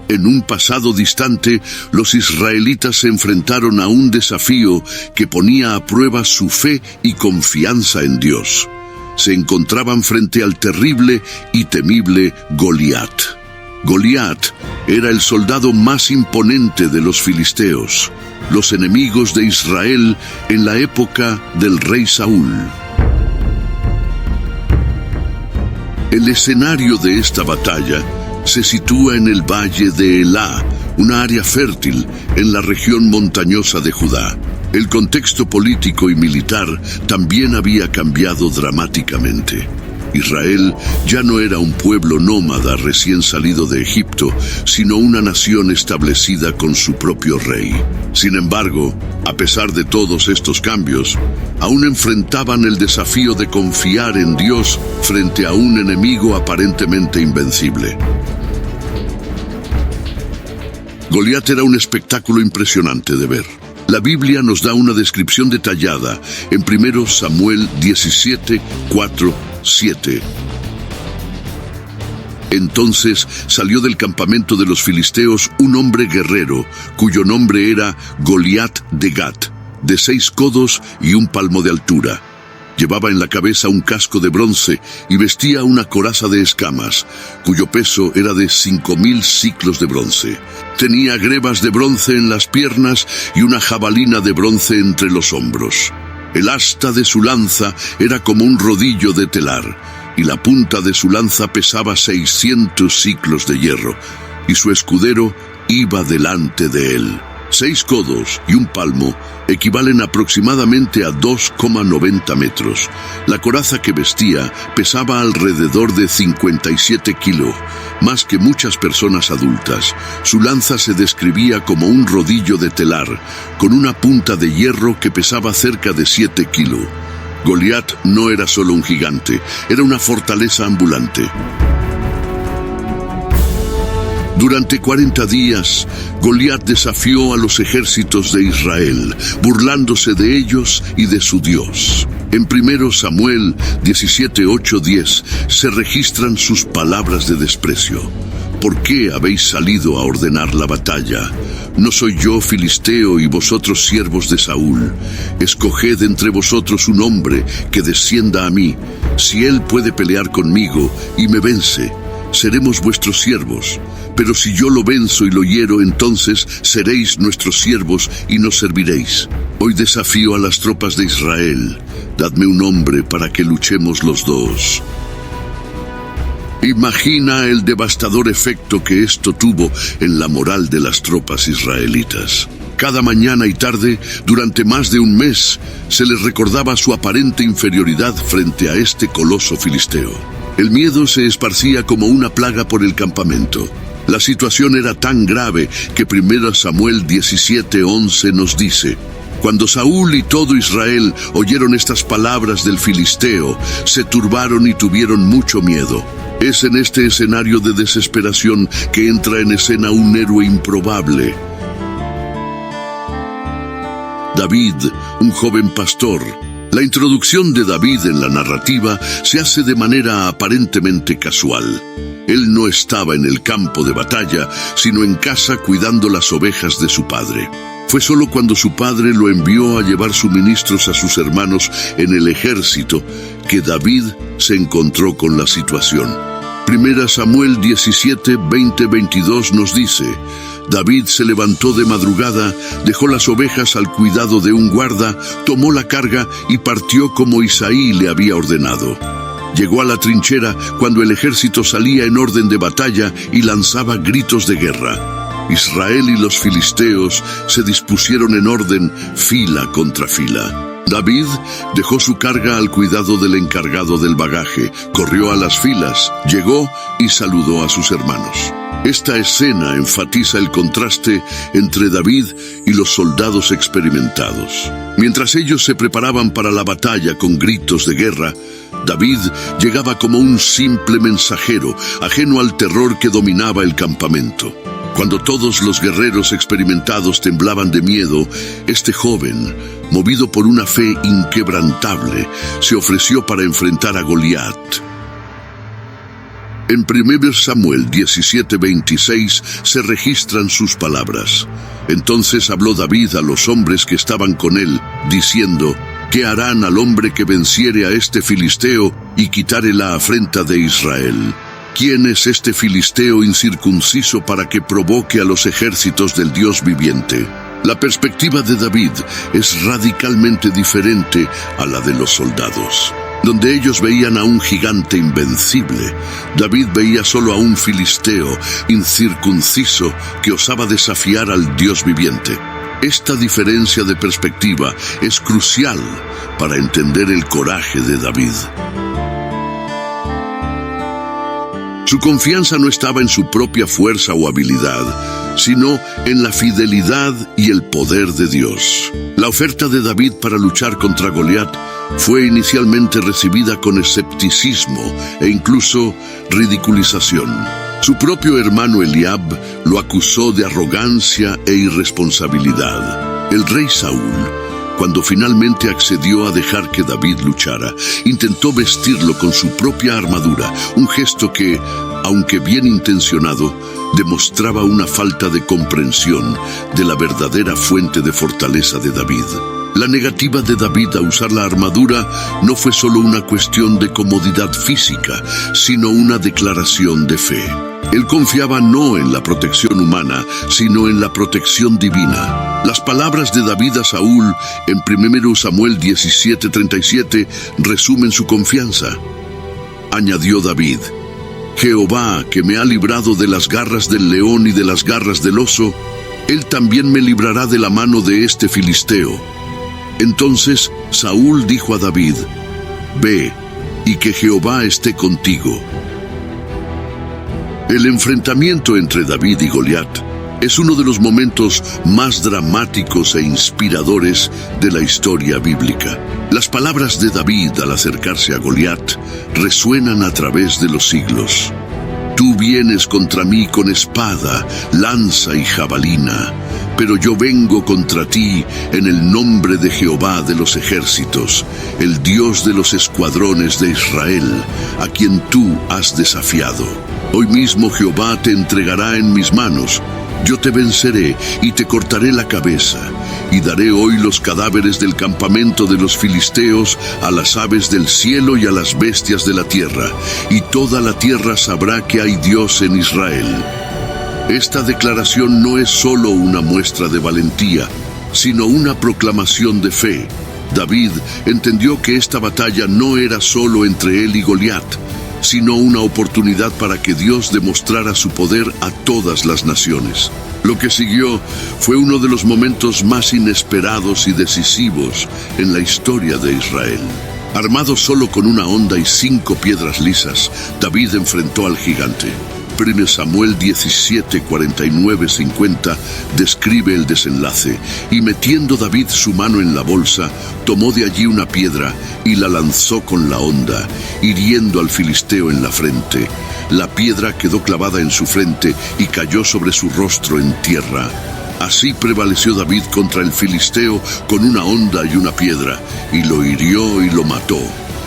En un pasado distante, los israelitas se enfrentaron a un desafío que ponía a prueba su fe y confianza en Dios. Se encontraban frente al terrible y temible Goliat. Goliat era el soldado más imponente de los filisteos, los enemigos de Israel en la época del rey Saúl. El escenario de esta batalla se sitúa en el valle de Elá, una área fértil en la región montañosa de Judá. El contexto político y militar también había cambiado dramáticamente. Israel ya no era un pueblo nómada recién salido de Egipto, sino una nación establecida con su propio rey. Sin embargo, a pesar de todos estos cambios, aún enfrentaban el desafío de confiar en Dios frente a un enemigo aparentemente invencible. Goliat era un espectáculo impresionante de ver. La Biblia nos da una descripción detallada en 1 Samuel 17, 4, 7. Entonces salió del campamento de los filisteos un hombre guerrero, cuyo nombre era Goliat de Gat, de 6 codos y 1 palmo de altura. Llevaba en la cabeza un casco de bronce y vestía una coraza de escamas, cuyo peso era de 5.000 siclos de bronce. Tenía grebas de bronce en las piernas y una jabalina de bronce entre los hombros. El asta de su lanza era como un rodillo de telar, y la punta de su lanza pesaba 600 siclos de hierro, y su escudero iba delante de él. 6 codos y 1 palmo equivalen aproximadamente a 2,90 metros. La coraza que vestía pesaba alrededor de 57 kilos, más que muchas personas adultas. Su lanza se describía como un rodillo de telar, con una punta de hierro que pesaba cerca de 7 kilos. Goliat no era solo un gigante, era una fortaleza ambulante. Durante 40 días, Goliat desafió a los ejércitos de Israel, burlándose de ellos y de su Dios. En 1 Samuel 17, 8, 10 se registran sus palabras de desprecio. ¿Por qué habéis salido a ordenar la batalla? ¿No soy yo filisteo y vosotros siervos de Saúl? Escoged entre vosotros un hombre que descienda a mí. Si él puede pelear conmigo y me vence, seremos vuestros siervos. Pero si yo lo venzo y lo hiero, entonces seréis nuestros siervos y nos serviréis. Hoy desafío a las tropas de Israel. Dadme un hombre para que luchemos los dos. Imagina el devastador efecto que esto tuvo en la moral de las tropas israelitas. Cada mañana y tarde, durante más de un mes, se les recordaba su aparente inferioridad frente a este coloso filisteo. El miedo se esparcía como una plaga por el campamento. La situación era tan grave que 1 Samuel 17:11 nos dice: cuando Saúl y todo Israel oyeron estas palabras del filisteo, se turbaron y tuvieron mucho miedo. Es en este escenario de desesperación que entra en escena un héroe improbable. David, un joven pastor. La introducción de David en la narrativa se hace de manera aparentemente casual. Él no estaba en el campo de batalla, sino en casa cuidando las ovejas de su padre. Fue solo cuando su padre lo envió a llevar suministros a sus hermanos en el ejército que David se encontró con la situación. 1 Samuel 17, 20, 22 nos dice: David se levantó de madrugada, dejó las ovejas al cuidado de un guarda, tomó la carga y partió como Isaí le había ordenado. Llegó a la trinchera cuando el ejército salía en orden de batalla y lanzaba gritos de guerra. Israel y los filisteos se dispusieron en orden, fila contra fila. David dejó su carga al cuidado del encargado del bagaje, corrió a las filas, llegó y saludó a sus hermanos. Esta escena enfatiza el contraste entre David y los soldados experimentados. Mientras ellos se preparaban para la batalla con gritos de guerra, David llegaba como un simple mensajero, ajeno al terror que dominaba el campamento. Cuando todos los guerreros experimentados temblaban de miedo, este joven, movido por una fe inquebrantable, se ofreció para enfrentar a Goliat. En 1 Samuel 17:26 se registran sus palabras. Entonces habló David a los hombres que estaban con él, diciendo: ¿Qué harán al hombre que venciere a este filisteo y quitare la afrenta de Israel? ¿Quién es este filisteo incircunciso para que provoque a los ejércitos del Dios viviente? La perspectiva de David es radicalmente diferente a la de los soldados. Donde ellos veían a un gigante invencible, David veía solo a un filisteo incircunciso que osaba desafiar al Dios viviente. Esta diferencia de perspectiva es crucial para entender el coraje de David. Su confianza no estaba en su propia fuerza o habilidad, sino en la fidelidad y el poder de Dios. La oferta de David para luchar contra Goliat fue inicialmente recibida con escepticismo e incluso ridiculización. Su propio hermano Eliab lo acusó de arrogancia e irresponsabilidad. El rey Saúl, cuando finalmente accedió a dejar que David luchara, intentó vestirlo con su propia armadura, un gesto que, aunque bien intencionado, demostraba una falta de comprensión de la verdadera fuente de fortaleza de David. La negativa de David a usar la armadura no fue solo una cuestión de comodidad física, sino una declaración de fe. Él confiaba no en la protección humana, sino en la protección divina. Las palabras de David a Saúl en 1 Samuel 17:37 resumen su confianza. Añadió David: Jehová, que me ha librado de las garras del león y de las garras del oso, él también me librará de la mano de este filisteo. Entonces Saúl dijo a David: Ve, y que Jehová esté contigo. El enfrentamiento entre David y Goliat es uno de los momentos más dramáticos e inspiradores de la historia bíblica. Las palabras de David al acercarse a Goliat resuenan a través de los siglos. Tú vienes contra mí con espada, lanza y jabalina, pero yo vengo contra ti en el nombre de Jehová de los ejércitos, el Dios de los escuadrones de Israel, a quien tú has desafiado. Hoy mismo Jehová te entregará en mis manos. Yo te venceré y te cortaré la cabeza, y daré hoy los cadáveres del campamento de los filisteos a las aves del cielo y a las bestias de la tierra, y toda la tierra sabrá que hay Dios en Israel. Esta declaración no es solo una muestra de valentía, sino una proclamación de fe. David entendió que esta batalla no era solo entre él y Goliat, sino una oportunidad para que Dios demostrara su poder a todas las naciones. Lo que siguió fue uno de los momentos más inesperados y decisivos en la historia de Israel. Armado solo con una honda y 5 piedras lisas, David enfrentó al gigante. 1 Samuel 17:49-50 describe el desenlace: y metiendo David su mano en la bolsa, tomó de allí una piedra y la lanzó con la honda, hiriendo al filisteo en la frente. La piedra quedó clavada en su frente y cayó sobre su rostro en tierra. Así prevaleció David contra el filisteo con una honda y una piedra, y lo hirió y lo mató,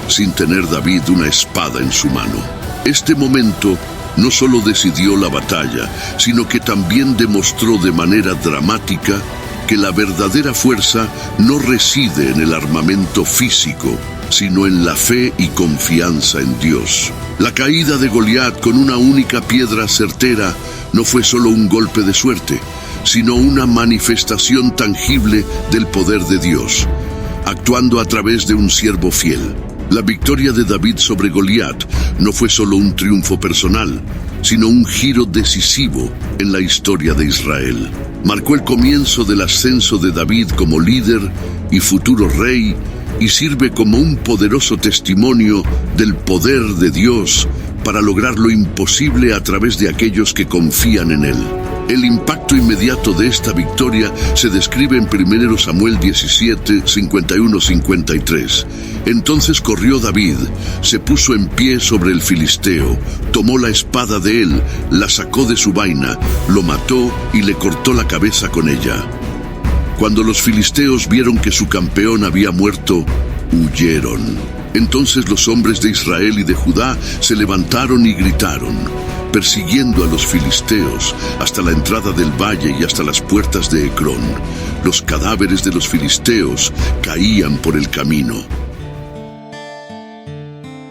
sin tener David una espada en su mano. Este momento no solo decidió la batalla, sino que también demostró de manera dramática que la verdadera fuerza no reside en el armamento físico, sino en la fe y confianza en Dios. La caída de Goliat con una única piedra certera no fue solo un golpe de suerte, sino una manifestación tangible del poder de Dios, actuando a través de un siervo fiel. La victoria de David sobre Goliat no fue solo un triunfo personal, sino un giro decisivo en la historia de Israel. Marcó el comienzo del ascenso de David como líder y futuro rey, y sirve como un poderoso testimonio del poder de Dios para lograr lo imposible a través de aquellos que confían en Él. El impacto inmediato de esta victoria se describe en 1 Samuel 17:51-53. Entonces corrió David, se puso en pie sobre el filisteo, tomó la espada de él, la sacó de su vaina, lo mató y le cortó la cabeza con ella. Cuando los filisteos vieron que su campeón había muerto, huyeron. Entonces los hombres de Israel y de Judá se levantaron y gritaron, persiguiendo a los filisteos hasta la entrada del valle y hasta las puertas de Ecrón. Los cadáveres de los filisteos caían por el camino.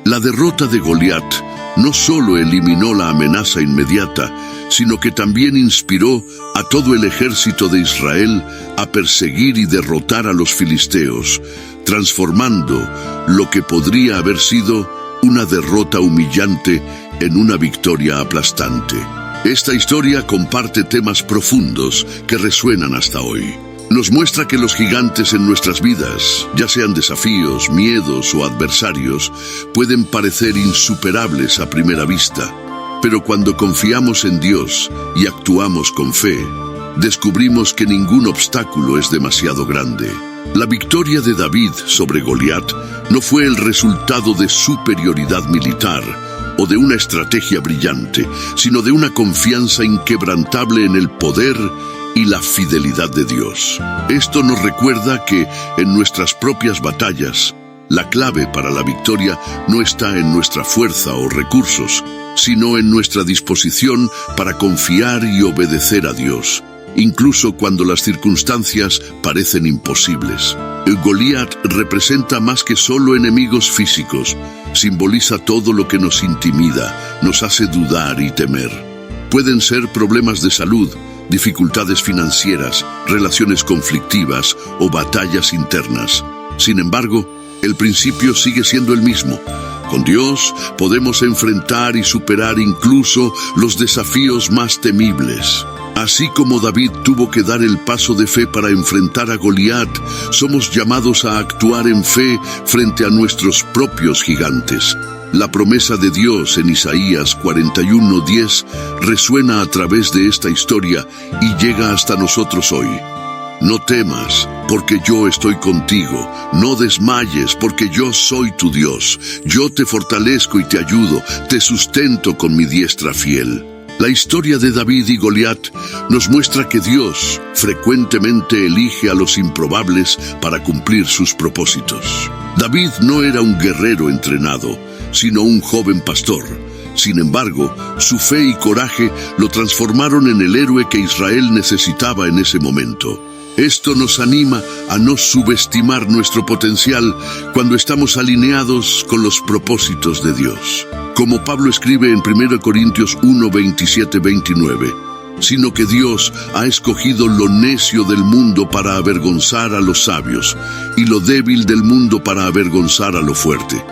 La derrota de Goliat no solo eliminó la amenaza inmediata, sino que también inspiró a todo el ejército de Israel a perseguir y derrotar a los filisteos, transformando lo que podría haber sido una derrota humillante en una victoria aplastante. Esta historia comparte temas profundos que resuenan hasta hoy. Nos muestra que los gigantes en nuestras vidas, ya sean desafíos, miedos o adversarios, pueden parecer insuperables a primera vista. Pero cuando confiamos en Dios y actuamos con fe, descubrimos que ningún obstáculo es demasiado grande. La victoria de David sobre Goliat no fue el resultado de superioridad militar o de una estrategia brillante, sino de una confianza inquebrantable en el poder y la fidelidad de Dios. Esto nos recuerda que en nuestras propias batallas, la clave para la victoria no está en nuestra fuerza o recursos, sino en nuestra disposición para confiar y obedecer a Dios, incluso cuando las circunstancias parecen imposibles. El Goliat representa más que solo enemigos físicos, simboliza todo lo que nos intimida, nos hace dudar y temer. Pueden ser problemas de salud, dificultades financieras, relaciones conflictivas o batallas internas. Sin embargo, el principio sigue siendo el mismo. Con Dios podemos enfrentar y superar incluso los desafíos más temibles. Así como David tuvo que dar el paso de fe para enfrentar a Goliat, somos llamados a actuar en fe frente a nuestros propios gigantes. La promesa de Dios en Isaías 41:10 resuena a través de esta historia y llega hasta nosotros hoy. No temas, porque yo estoy contigo. No desmayes, porque yo soy tu Dios. Yo te fortalezco y te ayudo, te sustento con mi diestra fiel. La historia de David y Goliat nos muestra que Dios frecuentemente elige a los improbables para cumplir sus propósitos. David no era un guerrero entrenado, sino un joven pastor. Sin embargo, su fe y coraje lo transformaron en el héroe que Israel necesitaba en ese momento. Esto nos anima a no subestimar nuestro potencial cuando estamos alineados con los propósitos de Dios. Como Pablo escribe en 1 Corintios 1:27-29, sino que Dios ha escogido lo necio del mundo para avergonzar a los sabios, y lo débil del mundo para avergonzar a lo fuerte.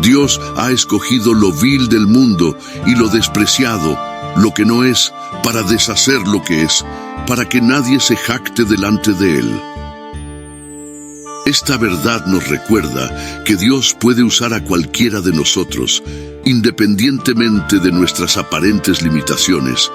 Dios ha escogido lo vil del mundo y lo despreciado, lo que no es, para deshacer lo que es, para que nadie se jacte delante de él. Esta verdad nos recuerda que Dios puede usar a cualquiera de nosotros, independientemente de nuestras aparentes limitaciones,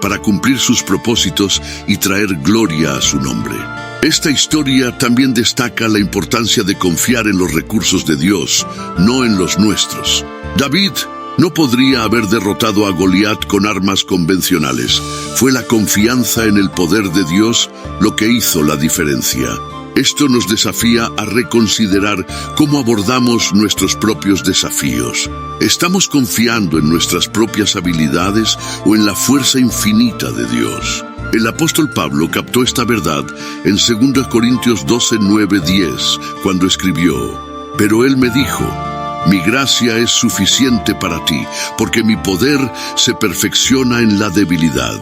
para cumplir sus propósitos y traer gloria a su nombre. Esta historia también destaca la importancia de confiar en los recursos de Dios, no en los nuestros. David no podría haber derrotado a Goliat con armas convencionales. Fue la confianza en el poder de Dios lo que hizo la diferencia. Esto nos desafía a reconsiderar cómo abordamos nuestros propios desafíos. ¿Estamos confiando en nuestras propias habilidades o en la fuerza infinita de Dios? El apóstol Pablo captó esta verdad en 2 Corintios 12:9-10, cuando escribió: Pero él me dijo, mi gracia es suficiente para ti, porque mi poder se perfecciona en la debilidad.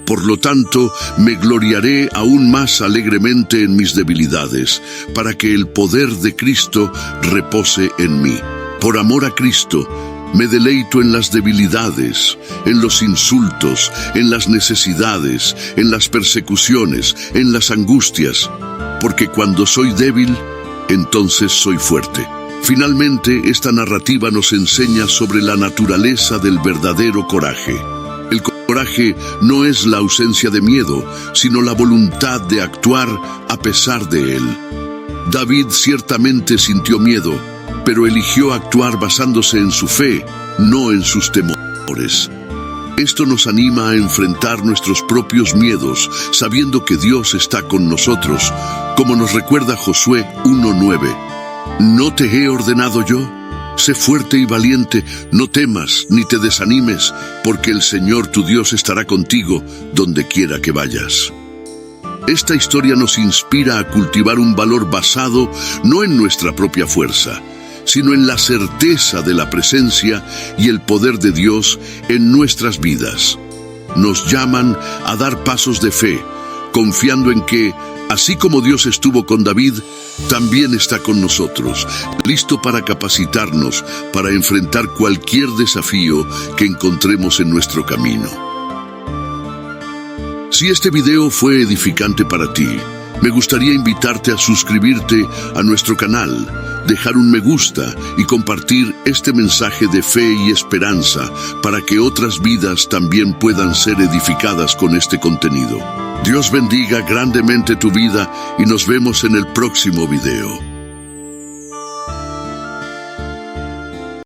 Por lo tanto, me gloriaré aún más alegremente en mis debilidades, para que el poder de Cristo repose en mí. Por amor a Cristo, me deleito en las debilidades, en los insultos, en las necesidades, en las persecuciones, en las angustias, porque cuando soy débil, entonces soy fuerte. Finalmente, esta narrativa nos enseña sobre la naturaleza del verdadero coraje. El coraje no es la ausencia de miedo, sino la voluntad de actuar a pesar de él. David ciertamente sintió miedo, pero eligió actuar basándose en su fe, no en sus temores. Esto nos anima a enfrentar nuestros propios miedos, sabiendo que Dios está con nosotros, como nos recuerda Josué 1:9. ¿No te he ordenado yo? Sé fuerte y valiente, no temas ni te desanimes, porque el Señor tu Dios estará contigo donde quiera que vayas. Esta historia nos inspira a cultivar un valor basado no en nuestra propia fuerza, sino en la certeza de la presencia y el poder de Dios en nuestras vidas. Nos llaman a dar pasos de fe, confiando en que, así como Dios estuvo con David, también está con nosotros, listo para capacitarnos, para enfrentar cualquier desafío que encontremos en nuestro camino. Si este video fue edificante para ti, me gustaría invitarte a suscribirte a nuestro canal, dejar un me gusta y compartir este mensaje de fe y esperanza para que otras vidas también puedan ser edificadas con este contenido. Dios bendiga grandemente tu vida y nos vemos en el próximo video.